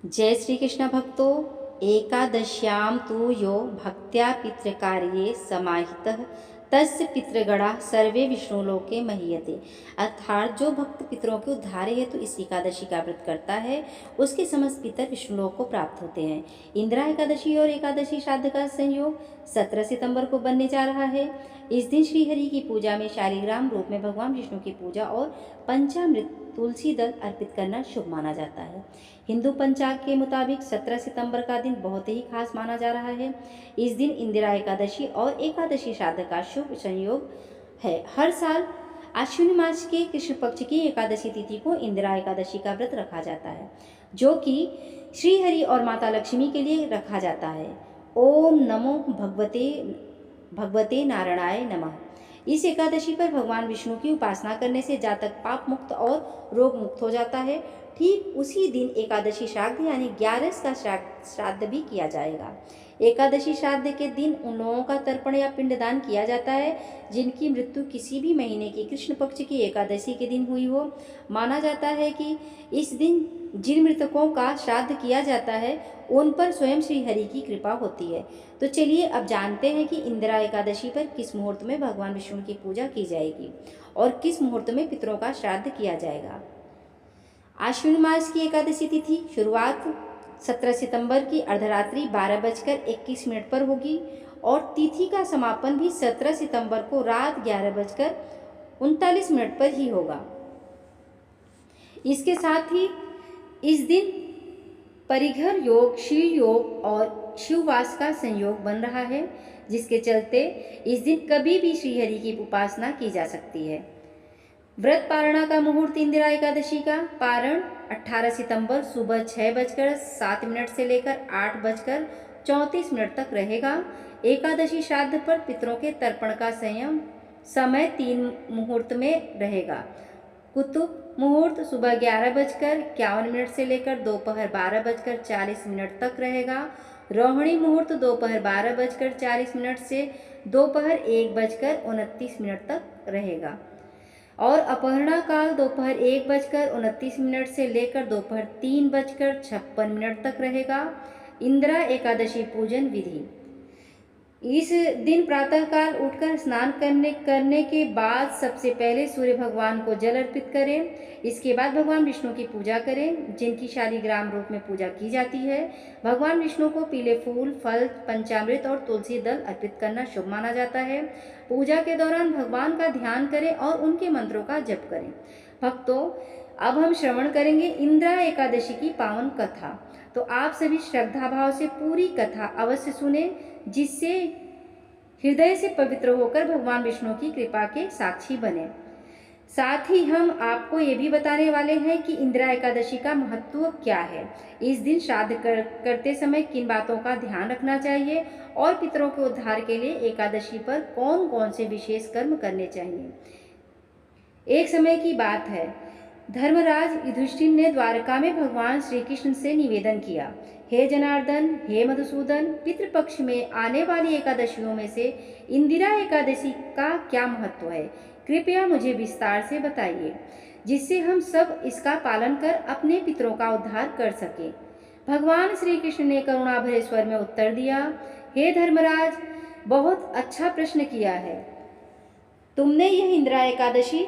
जय श्री कृष्ण भक्तों। एकादश्याम तु यो भक्त्या पितृकार्ये समाहितः तस्य पितृगणा सर्वे विष्णुलोके महीयते। अर्थात जो भक्त पितरों के उद्धार हेतु इस एकादशी का व्रत करता है उसके समस्त पितर विष्णुलोक को प्राप्त होते हैं। इंदिरा एकादशी और एकादशी श्राद्ध का संयोग 17 सितंबर को बनने जा रहा है। इस दिन श्रीहरि की पूजा में शालिग्राम रूप में भगवान विष्णु की पूजा और पंचामृत तुलसी दल अर्पित करना शुभ माना जाता है। हिंदू पंचांग के मुताबिक 17 सितंबर का दिन बहुत ही खास माना जा रहा है। इस दिन इंदिरा एकादशी और एकादशी श्राद्ध का शुभ संयोग है। हर साल आश्विन मास के कृष्ण पक्ष की एकादशी तिथि को इंदिरा एकादशी का व्रत रखा जाता है, जो कि श्री हरि और माता लक्ष्मी के लिए रखा जाता है। ओम नमो भगवते नारायणाय नमः। इस एकादशी पर भगवान विष्णु की उपासना करने से जातक पाप मुक्त और रोग मुक्त हो जाता है। ठीक उसी दिन एकादशी श्राद्ध यानी 11 का श्राद्ध भी किया जाएगा। एकादशी श्राद्ध के दिन उन लोगों का तर्पण या पिंडदान किया जाता है जिनकी मृत्यु किसी भी महीने की कृष्ण पक्ष की एकादशी के दिन हुई हो। माना जाता है कि इस दिन जिन मृतकों का श्राद्ध किया जाता है उन पर स्वयं श्री हरि की कृपा होती है। तो चलिए अब जानते हैं कि इंदिरा एकादशी पर किस मुहूर्त में भगवान विष्णु की पूजा की जाएगी और किस मुहूर्त में पितरों का श्राद्ध किया जाएगा। आश्विन मास की एकादशी तिथि शुरुआत 17 सितंबर की अर्धरात्रि 12:21 पर होगी और तिथि का समापन भी 17 सितंबर को रात 11:39 पर ही होगा। इसके साथ ही इस दिन परिघर योग, शिव योग और शिववास का संयोग बन रहा है, जिसके चलते इस दिन कभी भी श्रीहरि की उपासना की जा सकती है। व्रत पारणा का मुहूर्त इंदिरा एकादशी का पारण 18 सितंबर सुबह 6:07 से लेकर 8:34 तक रहेगा। एकादशी श्राद्ध पर पितरों के तर्पण का समय 3 मुहूर्त में रहेगा। कुतुब मुहूर्त सुबह 11:51 से लेकर दोपहर 12:40 तक रहेगा। रोहिणी मुहूर्त दोपहर 12:40 से दोपहर 1:29 तक रहेगा और अपहरणा काल दोपहर 1:29 से लेकर दोपहर 3:56 तक रहेगा। इंदिरा एकादशी पूजन विधि। इस दिन प्रातःकाल उठकर स्नान करने के बाद सबसे पहले सूर्य भगवान को जल अर्पित करें। इसके बाद भगवान विष्णु की पूजा करें, जिनकी शालिग्राम रूप में पूजा की जाती है। भगवान विष्णु को पीले फूल, फल, पंचामृत और तुलसी दल अर्पित करना शुभ माना जाता है। पूजा के दौरान भगवान का ध्यान करें और उनके मंत्रों का जप करें। भक्तों, अब हम श्रवण करेंगे इंदिरा एकादशी की पावन कथा। तो आप सभी श्रद्धा भाव से पूरी कथा अवश्य सुने, जिससे हृदय से पवित्र होकर भगवान विष्णु की कृपा के साक्षी बने। साथ ही हम आपको ये भी बताने वाले हैं कि इंदिरा एकादशी का महत्व क्या है, इस दिन श्राद्ध करते समय किन बातों का ध्यान रखना चाहिए और पितरों के उद्धार के लिए एकादशी पर कौन कौन से विशेष कर्म करने चाहिए। एक समय की बात है, धर्मराज युधिष्ठिर ने द्वारका में भगवान श्री कृष्ण से निवेदन किया, हे जनार्दन, हे मधुसूदन, पितृपक्ष में आने वाली एकादशियों में से इंदिरा एकादशी का क्या महत्व है, कृपया मुझे विस्तार से बताइए, जिससे हम सब इसका पालन कर अपने पितरों का उद्धार कर सकें। भगवान श्री कृष्ण ने करुणा भरे स्वर में उत्तर दिया, हे धर्मराज, बहुत अच्छा प्रश्न किया है तुमने। यह इंदिरा एकादशी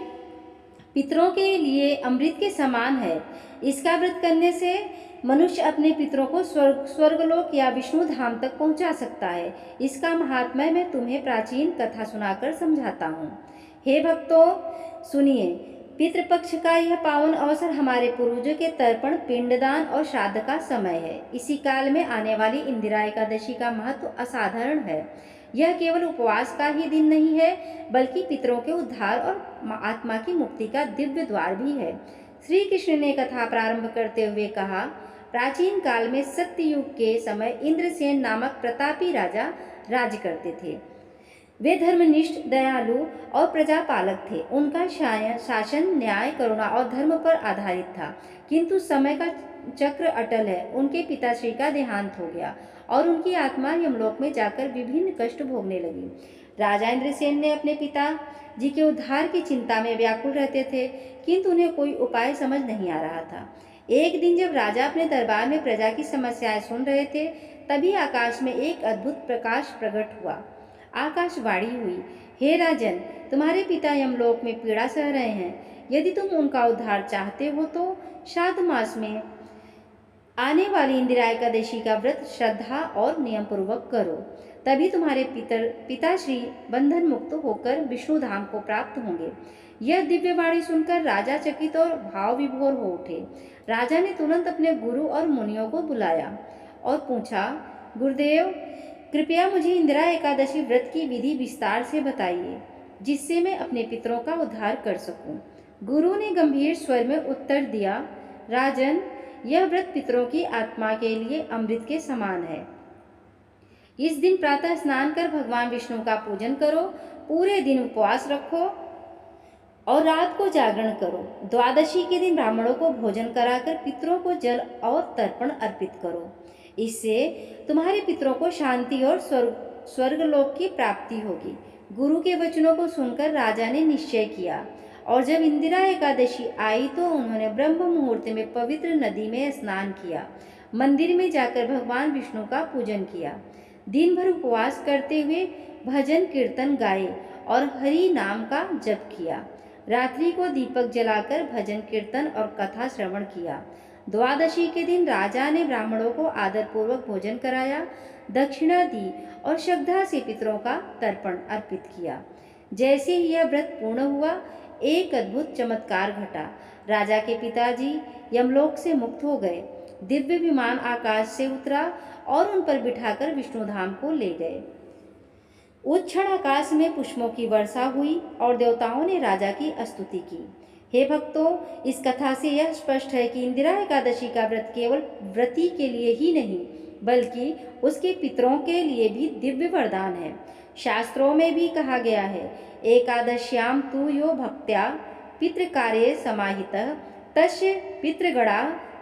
पितरों के लिए अमृत के समान है। इसका व्रत करने से मनुष्य अपने पितरों को स्वर्गलोक या विष्णु धाम तक पहुंचा सकता है। इसका महात्म्य मैं तुम्हें प्राचीन कथा सुनाकर समझाता हूँ। हे भक्तों, सुनिए। पितृपक्ष का यह पावन अवसर हमारे पूर्वजों के तर्पण, पिंडदान और श्राद्ध का समय है। इसी काल में आने वाली इंदिरा एकादशी का महत्व असाधारण है। यह केवल उपवास का ही दिन नहीं है, बल्कि पितरों के उद्धार और आत्मा की मुक्ति का दिव्य द्वार भी है। श्री कृष्ण ने कथा प्रारंभ करते हुए कहा, प्राचीन काल में सत्ययुग के समय इंद्रसेन नामक प्रतापी राजा राज्य करते थे। वे धर्मनिष्ठ, दयालु और प्रजापालक थे। उनका शासन न्याय, करुणा और धर्म पर आधारित था। किंतु समय का चक्र अटल है। उनके पिताश्री का देहांत हो गया और उनकी आत्मा यमलोक में जाकर विभिन्न कष्ट भोगने लगी। राजा इंद्रसेन ने अपने पिता जी के उद्धार की चिंता में व्याकुल रहते थे, किंतु उन्हें कोई उपाय समझ नहीं आ रहा था। एक दिन जब राजा अपने दरबार में प्रजा की समस्याएं सुन रहे थे, तभी आकाश में एक अद्भुत प्रकाश प्रकट हुआ। आकाशवाणी हुई, हे राजन, तुम्हारे पिता यमलोक में पीड़ा सह रहे हैं। यदि तुम उनका उद्धार चाहते हो तो श्राद्ध मास में आने वाली इंदिरा एकादशी का व्रत श्रद्धा और नियम पूर्वक करो। तभी तुम्हारे पिताश्री बंधन मुक्त होकर विष्णु धाम को प्राप्त होंगे। यह दिव्य वाणी सुनकर राजा चकित और भाव विभोर हो उठे। राजा ने तुरंत अपने गुरु और मुनियों को बुलाया और पूछा, गुरुदेव, कृपया मुझे इंदिरा एकादशी व्रत की विधि विस्तार से बताइए, जिससे मैं अपने पितरों का उद्धार कर सकूं। गुरु ने गंभीर स्वर में उत्तर दिया, राजन, यह व्रत पितरों की आत्मा के लिए अमृत के समान है। इस दिन प्रातः स्नान कर भगवान विष्णु का पूजन करो, पूरे दिन उपवास रखो और रात को जागरण करो। द्वादशी के दिन ब्राह्मणों को भोजन कराकर पितरों को जल और तर्पण अर्पित करो। इससे तुम्हारे पितरों को शांति और स्वर्गलोक की प्राप्ति होगी। गुरु के वचनों को सुनकर राजा ने निश्चय किया और जब इंदिरा एकादशी आई तो उन्होंने ब्रह्म मुहूर्त में पवित्र नदी में स्नान किया, मंदिर में जाकर भगवान विष्णु का पूजन किया, दिन भर उपवास करते हुए भजन कीर्तन गाए और हरि नाम का जप किया। रात्रि को दीपक जलाकर भजन कीर्तन और कथा श्रवण किया। द्वादशी के दिन राजा ने ब्राह्मणों को आदरपूर्वक भोजन कराया, दक्षिणा दी और श्रद्धा से पितरों का तर्पण अर्पित किया। जैसे ही यह व्रत पूर्ण हुआ, एक अद्भुत चमत्कार घटा। राजा के पिताजी यमलोक से मुक्त हो गए। दिव्य विमान आकाश से उतरा और उन पर बिठाकर विष्णु धाम को ले गए। उस क्षण आकाश में पुष्पों की वर्षा हुई और देवताओं ने राजा की स्तुति की। हे भक्तों, इस कथा से यह स्पष्ट है कि इंदिरा एकादशी का व्रत केवल व्रती के लिए ही नहीं, बल्कि उसके पितरों के लिए भी दिव्य वरदान है। शास्त्रों में भी कहा गया है, एकादश्याम तु यो भक्त्या पितृकार्ये समाहितः तस्य पितृगणा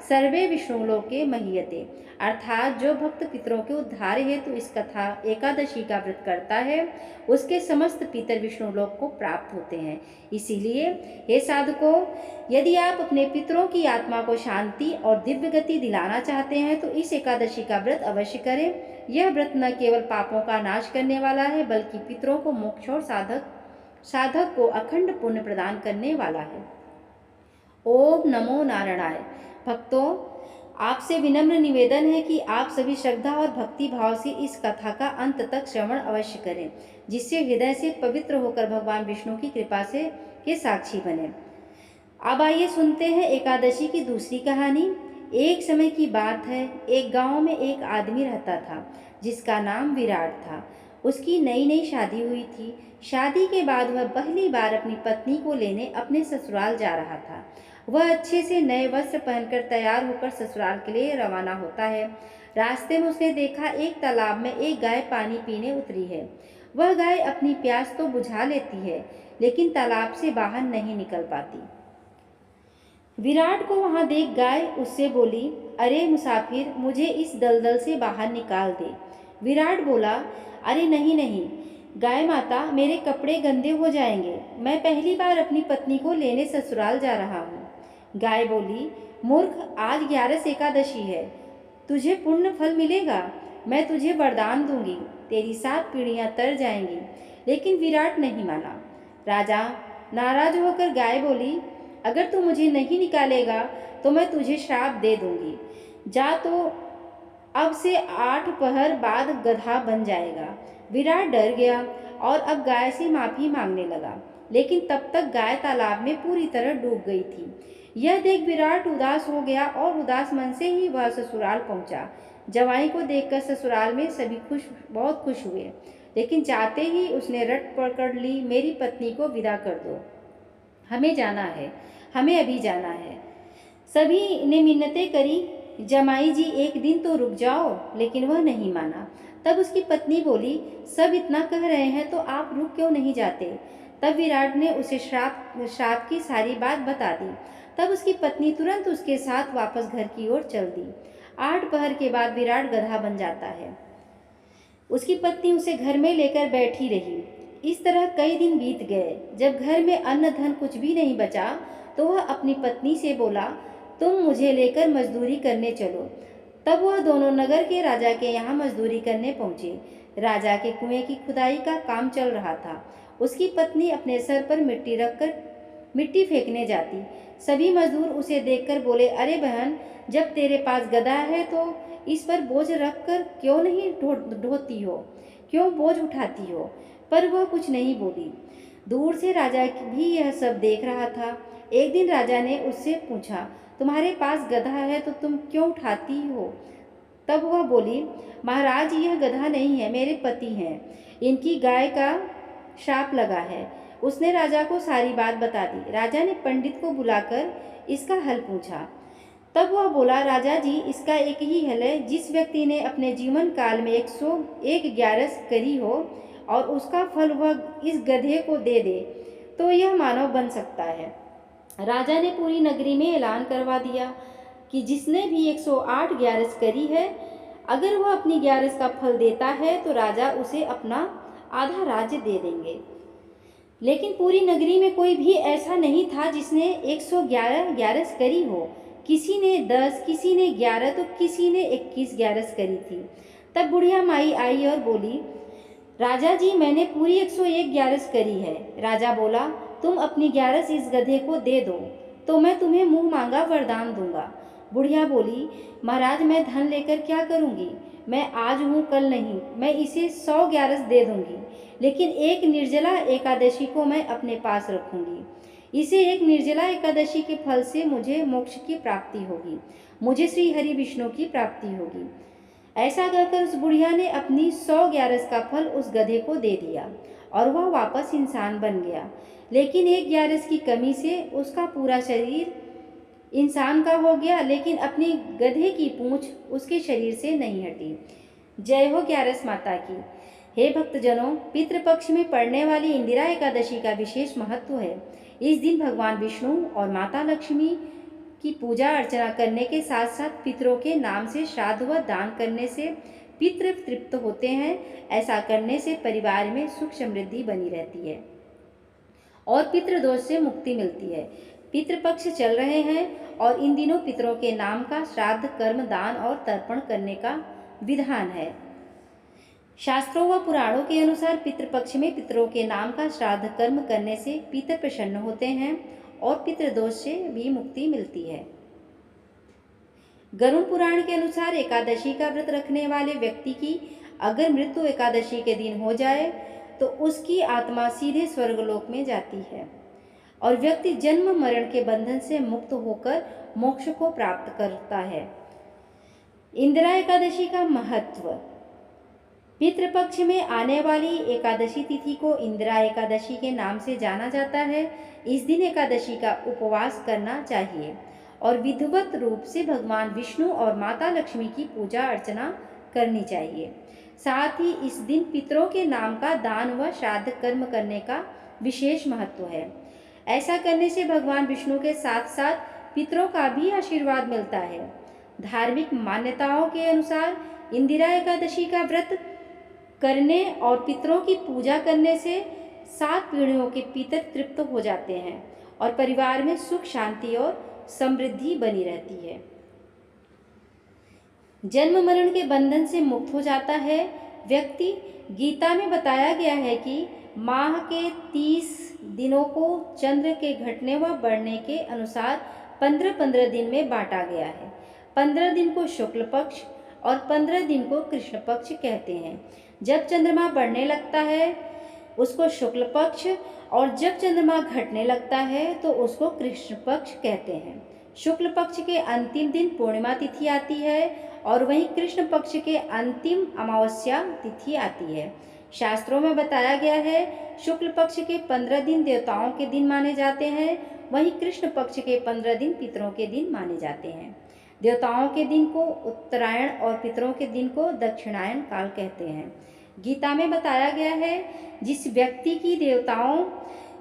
सर्वे विष्णुलोके महीयते। अर्थात जो भक्त पितरों के उद्धार हेतु इस कथा एकादशी का व्रत करता है, उसके समस्त पितर विष्णुलोक को प्राप्त होते हैं। इसीलिए हे साधकों, यदि आप अपने पितरों की आत्मा को शांति और दिव्य गति दिलाना चाहते हैं तो इस एकादशी का व्रत अवश्य करें। यह व्रत न केवल पापों का नाश करने वाला है, बल्कि पितरों को मोक्ष और साधक को अखंड पुण्य प्रदान करने वाला है। ओम नमो नारायणाय। भक्तों, आपसे विनम्र निवेदन है कि आप सभी श्रद्धा और भक्ति भाव से इस कथा का अंत तक श्रवण अवश्य करें, जिससे हृदय से पवित्र होकर भगवान विष्णु की कृपा से के साक्षी बने। अब आइए सुनते हैं एकादशी की दूसरी कहानी। एक समय की बात है, एक गांव में एक आदमी रहता था जिसका नाम विराट था। उसकी नई नई शादी हुई थी। शादी के बाद वह पहली बार अपनी पत्नी को लेने अपने ससुराल जा रहा था। वह अच्छे से नए वस्त्र पहनकर तैयार होकर ससुराल के लिए रवाना होता है। रास्ते में उसने देखा एक तालाब में एक गाय पानी पीने उतरी है। वह गाय अपनी प्यास तो बुझा लेती है, लेकिन तालाब से बाहर नहीं निकल पाती। विराट को वहां देख गाय उससे बोली, अरे मुसाफिर, मुझे इस दलदल से बाहर निकाल दे। विराट बोला, अरे नहीं नहीं गाय माता, मेरे कपड़े गंदे हो जाएंगे। मैं पहली बार अपनी पत्नी को लेने ससुराल जा रहा हूँ। गाय बोली, मूर्ख, आज 11 एकादशी है, तुझे पुण्य फल मिलेगा। मैं तुझे वरदान दूंगी, तेरी 7 पीढ़ियां तर जाएंगी। लेकिन विराट नहीं माना। राजा नाराज होकर गाय बोली, अगर तू मुझे नहीं निकालेगा तो मैं तुझे श्राप दे दूंगी। जा, तो अब से 8 पहर बाद गधा बन जाएगा। विराट डर गया और अब गाय से माफी मांगने लगा, लेकिन तब तक गाय तालाब में पूरी तरह डूब गई थी। यह देख विराट उदास हो गया और उदास मन से ही वह ससुराल पहुंचा। जवाई को देखकर ससुराल में सभी बहुत खुश हुए, लेकिन जाते ही उसने रट पकड़ ली, मेरी पत्नी को विदा कर दो, हमें जाना है, हमें अभी जाना है। सभी ने मिन्नतें करी, जमाई जी एक दिन तो रुक जाओ, लेकिन वह नहीं माना। तब उसकी पत्नी बोली, सब इतना कह रहे हैं तो आप रुक क्यों नहीं जाते। तब विराट ने उसे श्राप की सारी बात बता दी। तब उसकी पत्नी तुरंत उसके साथ वापस घर की ओर चल दी। 8 पहर के बाद विराट गधा बन जाता है। उसकी पत्नी उसे घर में लेकर बैठी रही। इस तरह कई दिन बीत गए। जब घर में अन्न धन कुछ भी नहीं बचा तो वह अपनी पत्नी से बोला, तुम मुझे लेकर मजदूरी करने चलो। तब वह दोनों नगर के राजा के यहाँ मजदूरी करने पहुँचे। राजा के कुएं की खुदाई का काम चल रहा था। उसकी पत्नी अपने सर पर मिट्टी रखकर मिट्टी फेंकने जाती। सभी मजदूर उसे देखकर बोले, अरे बहन, जब तेरे पास गधा है तो इस पर बोझ रखकर क्यों नहीं ढोती हो, क्यों बोझ उठाती हो? पर वह कुछ नहीं बोली। दूर से राजा भी यह सब देख रहा था। एक दिन राजा ने उससे पूछा, तुम्हारे पास गधा है तो तुम क्यों उठाती हो? तब वह बोली, महाराज, यह गधा नहीं है, मेरे पति हैं। इनकी गाय का श्राप लगा है। उसने राजा को सारी बात बता दी। राजा ने पंडित को बुलाकर इसका हल पूछा। तब वह बोला, राजा जी, इसका एक ही हल है। जिस व्यक्ति ने अपने जीवन काल में 101 ग्यारस करी हो और उसका फल वह इस गधे को दे दे तो यह मानव बन सकता है। राजा ने पूरी नगरी में ऐलान करवा दिया कि जिसने भी 108 ग्यारस करी है, अगर वह अपनी ग्यारस का फल देता है तो राजा उसे अपना आधा राज्य दे देंगे। लेकिन पूरी नगरी में कोई भी ऐसा नहीं था जिसने 111 ग्यारस करी हो। किसी ने 10, किसी ने 11 तो किसी ने 21 ग्यारस करी थी। तब बुढ़िया माई आई और बोली, राजा जी, मैंने पूरी 101 ग्यारस करी है। राजा बोला, तुम अपनी ग्यारस इस गधे को दे दो तो मैं तुम्हें मुंह मांगा वरदान दूंगा। बुढ़िया बोली, महाराज, मैं धन लेकर क्या करूंगी? मैं आज हूँ, कल नहीं। मैं इसे 100 ग्यारस दे दूंगी, लेकिन एक निर्जला एकादशी को मैं अपने पास रखूंगी। इसे एक निर्जला एकादशी के फल से मुझे मोक्ष की प्राप्ति होगी, मुझे श्री हरि विष्णु की प्राप्ति होगी। ऐसा कहकर उस बुढ़िया ने अपनी 100 ग्यारस का फल उस गधे को दे दिया और वह वापस इंसान बन गया। लेकिन एक ग्यारस की कमी से उसका पूरा शरीर इंसान का हो गया, लेकिन अपनी गधे की पूंछ उसके शरीर से नहीं हटी। जय हो ग्यारस माता की। हे भक्तजनों, पितृपक्ष में पड़ने वाली इंदिरा एकादशी का विशेष महत्व है। इस दिन भगवान विष्णु और माता लक्ष्मी की पूजा अर्चना करने के साथ साथ पितरों के नाम से श्राद्ध व दान करने से पितृ तृप्त होते हैं। ऐसा करने से परिवार में सुख समृद्धि बनी रहती है और पितृदोष से मुक्ति मिलती है। पितृपक्ष चल रहे हैं और इन दिनों पितरों के नाम का श्राद्ध, कर्म, दान और तर्पण करने का विधान है। शास्त्रों व पुराणों के अनुसार पितृपक्ष में पितरों के नाम का श्राद्ध कर्म करने से पितर प्रसन्न होते हैं और पितृदोष से भी मुक्ति मिलती है। गरुड़ पुराण के अनुसार एकादशी का व्रत रखने वाले व्यक्ति की अगर मृत्यु एकादशी के दिन हो जाए तो उसकी आत्मा सीधे स्वर्गलोक में जाती है और व्यक्ति जन्म मरण के बंधन से मुक्त होकर मोक्ष को प्राप्त करता है। इंदिरा एकादशी का महत्व। पितृपक्ष में आने वाली एकादशी तिथि को इंदिरा एकादशी के नाम से जाना जाता है। इस दिन एकादशी का उपवास करना चाहिए और विधिवत रूप से भगवान विष्णु और माता लक्ष्मी की पूजा अर्चना करनी चाहिए। साथ ही इस दिन पितरों के नाम का दान व श्राद्ध कर्म करने का विशेष महत्व है। ऐसा करने से भगवान विष्णु के साथ साथ पितरों का भी आशीर्वाद मिलता है। धार्मिक मान्यताओं के अनुसार इंदिरा एकादशी का व्रत करने और पितरों की पूजा करने से 7 पीढ़ियों के पितर तृप्त हो जाते हैं और परिवार में सुख, शांति और समृद्धि बनी रहती है। जन्म मरण के बंधन से मुक्त हो जाता है व्यक्ति। गीता में बताया गया है कि माह के 30 दिनों को चंद्र के घटने व बढ़ने के अनुसार 15-15 दिन में बांटा गया है। 15 दिन को शुक्ल पक्ष और 15 दिन को कृष्ण पक्ष कहते हैं। जब चंद्रमा बढ़ने लगता है उसको शुक्ल पक्ष और जब चंद्रमा घटने लगता है तो उसको कृष्ण पक्ष कहते हैं। शुक्ल पक्ष के अंतिम दिन पूर्णिमा तिथि आती है और वहीं कृष्ण पक्ष के अंतिम अमावस्या तिथि आती है। शास्त्रों में बताया गया है शुक्ल पक्ष के 15 दिन देवताओं के दिन माने जाते हैं, वहीं कृष्ण पक्ष के 15 दिन पितरों के दिन माने जाते हैं। देवताओं के दिन को उत्तरायण और पितरों के दिन को दक्षिणायन काल कहते हैं। गीता में बताया गया है जिस व्यक्ति की देवताओं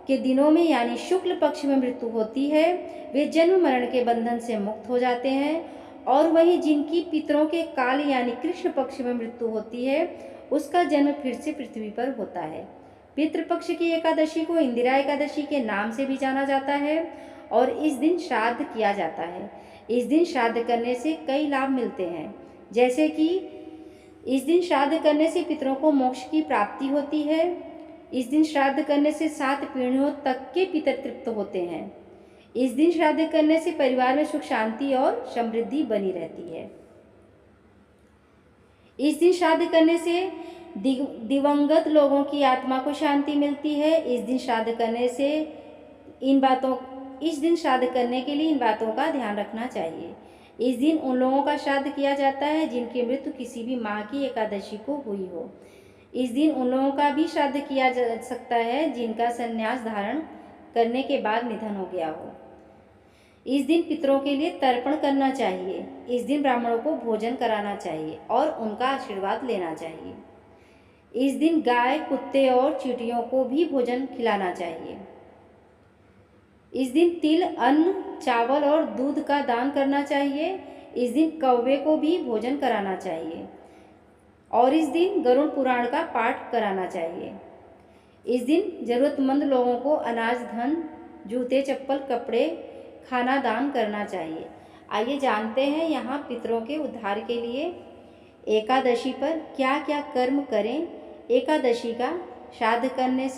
के दिनों में यानी शुक्ल पक्ष में मृत्यु होती है वे जन्म मरण के बंधन से मुक्त हो जाते हैं और वहीं जिनकी पितरों के काल यानी कृष्ण पक्ष में मृत्यु होती है उसका जन्म फिर से पृथ्वी पर होता है। पितृपक्ष की एकादशी को इंदिरा एकादशी के नाम से भी जाना जाता है और इस दिन श्राद्ध किया जाता है। इस दिन श्राद्ध करने से कई लाभ मिलते हैं, जैसे कि इस दिन श्राद्ध करने से पितरों को मोक्ष की प्राप्ति होती है। इस दिन श्राद्ध करने से 7 पीढ़ियों तक के पितर तृप्त होते हैं। इस दिन श्राद्ध करने से परिवार में सुख शांति और समृद्धि बनी रहती है। इस दिन श्राद्ध करने से दिवंगत लोगों की आत्मा को शांति मिलती है। इस दिन श्राद्ध करने के लिए इन बातों का ध्यान रखना चाहिए। इस दिन उन लोगों का श्राद्ध किया जाता है जिनकी मृत्यु किसी भी माह की एकादशी को हुई हो। इस दिन उन लोगों का भी श्राद्ध किया जा सकता है जिनका संन्यास धारण करने के बाद निधन हो गया हो। इस दिन पितरों के लिए तर्पण करना चाहिए। इस दिन ब्राह्मणों को भोजन कराना चाहिए और उनका आशीर्वाद लेना चाहिए। इस दिन गाय, कुत्ते और चींटियों को भी भोजन खिलाना चाहिए। इस दिन तिल, अन्न, चावल और दूध का दान करना चाहिए। इस दिन कौवे को भी भोजन कराना चाहिए और इस दिन गरुड़ पुराण का पाठ कराना चाहिए। इस दिन जरूरतमंद लोगों को अनाज, धन, जूते, चप्पल, कपड़े, खाना दान करना चाहिए। आइए जानते हैं यहाँ पितरों के उद्धार के लिए एकादशी पर क्या क्या कर्म करें। एकादशी का श्राद्ध करने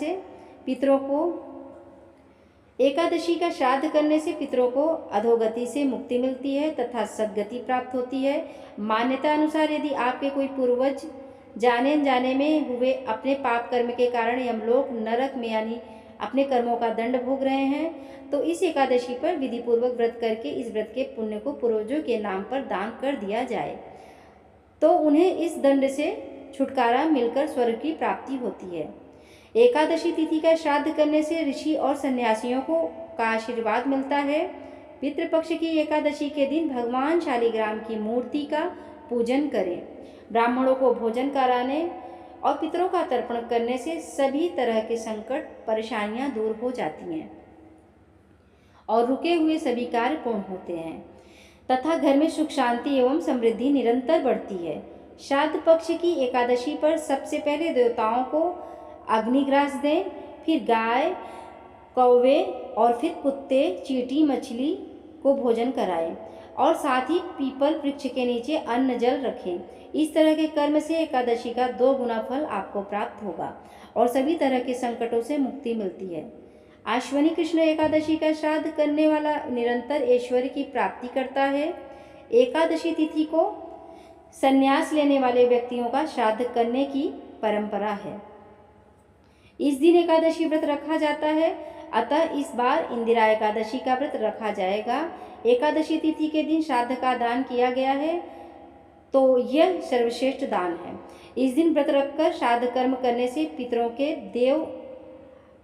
से पितरों को अधोगति से मुक्ति मिलती है तथा सद्गति प्राप्त होती है। मान्यता अनुसार यदि आपके कोई पूर्वज जाने अनजाने में हुए अपने पाप कर्म के कारण यमलोक, नरक में यानी अपने कर्मों का दंड भोग रहे हैं, तो इस एकादशी पर विधि पूर्वक व्रत करके इस व्रत के पुण्य को पूर्वजों के नाम पर दान कर दिया जाए तो उन्हें इस दंड से छुटकारा मिलकर स्वर्ग की प्राप्ति होती है। एकादशी तिथि का श्राद्ध करने से ऋषि और सन्यासियों का आशीर्वाद मिलता है। पितृपक्ष की एकादशी के दिन भगवान शालिग्राम की मूर्ति का पूजन करें। ब्राह्मणों को भोजन कराने और पितरों का तर्पण करने से सभी तरह के संकट, परेशानियां दूर हो जाती हैं और रुके हुए सभी कार्य पूर्ण होते हैं तथा घर में सुख शांति एवं समृद्धि निरंतर बढ़ती है। श्राद्ध पक्ष की एकादशी पर सबसे पहले देवताओं को अग्निग्रास दें, फिर गाय, कौवे और फिर कुत्ते, चींटी, मछली को भोजन कराएं और साथ ही पीपल वृक्ष के नीचे अन्न जल रखें। इस तरह के कर्म से एकादशी का 2 गुना फल आपको प्राप्त होगा और सभी तरह के संकटों से मुक्ति मिलती है। आश्विनी कृष्ण एकादशी का श्राद्ध करने वाला निरंतर ऐश्वर्य की प्राप्ति करता है। एकादशी तिथि को संन्यास लेने वाले व्यक्तियों का श्राद्ध करने की परंपरा है। इस दिन एकादशी व्रत रखा जाता है, अतः इस बार इंदिरा एकादशी का व्रत रखा जाएगा। एकादशी तिथि के दिन श्राद्ध का दान किया गया है तो यह सर्वश्रेष्ठ दान है। इस दिन व्रत रखकर श्राद्ध कर्म करने से पितरों के देव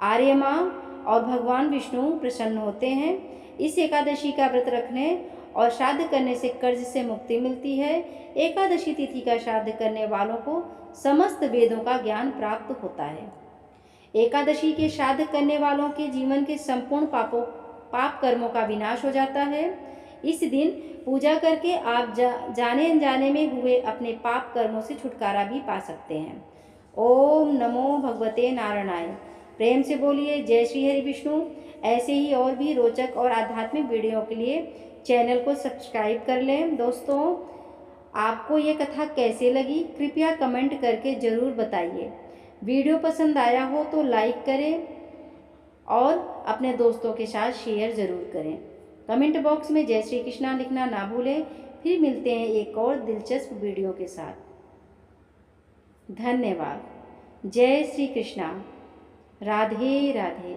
आर्यमा और भगवान विष्णु प्रसन्न होते हैं। इस एकादशी का व्रत रखने और श्राद्ध करने से कर्ज से मुक्ति मिलती है। एकादशी तिथि का श्राद्ध करने वालों को समस्त वेदों का ज्ञान प्राप्त होता है। एकादशी के श्राद्ध करने वालों के जीवन के संपूर्ण पाप कर्मों का विनाश हो जाता है। इस दिन पूजा करके आप जाने अनजाने में हुए अपने पाप कर्मों से छुटकारा भी पा सकते हैं। ओम नमो भगवते नारायणाय। प्रेम से बोलिए जय श्री हरि विष्णु। ऐसे ही और भी रोचक और आध्यात्मिक वीडियो के लिए चैनल को सब्सक्राइब कर लें। दोस्तों, आपको ये कथा कैसे लगी कृपया कमेंट करके ज़रूर बताइए। वीडियो पसंद आया हो तो लाइक करें और अपने दोस्तों के साथ शेयर ज़रूर करें। कमेंट बॉक्स में जय श्री कृष्णा लिखना ना भूलें। फिर मिलते हैं एक और दिलचस्प वीडियो के साथ। धन्यवाद। जय श्री कृष्णा। राधे राधे।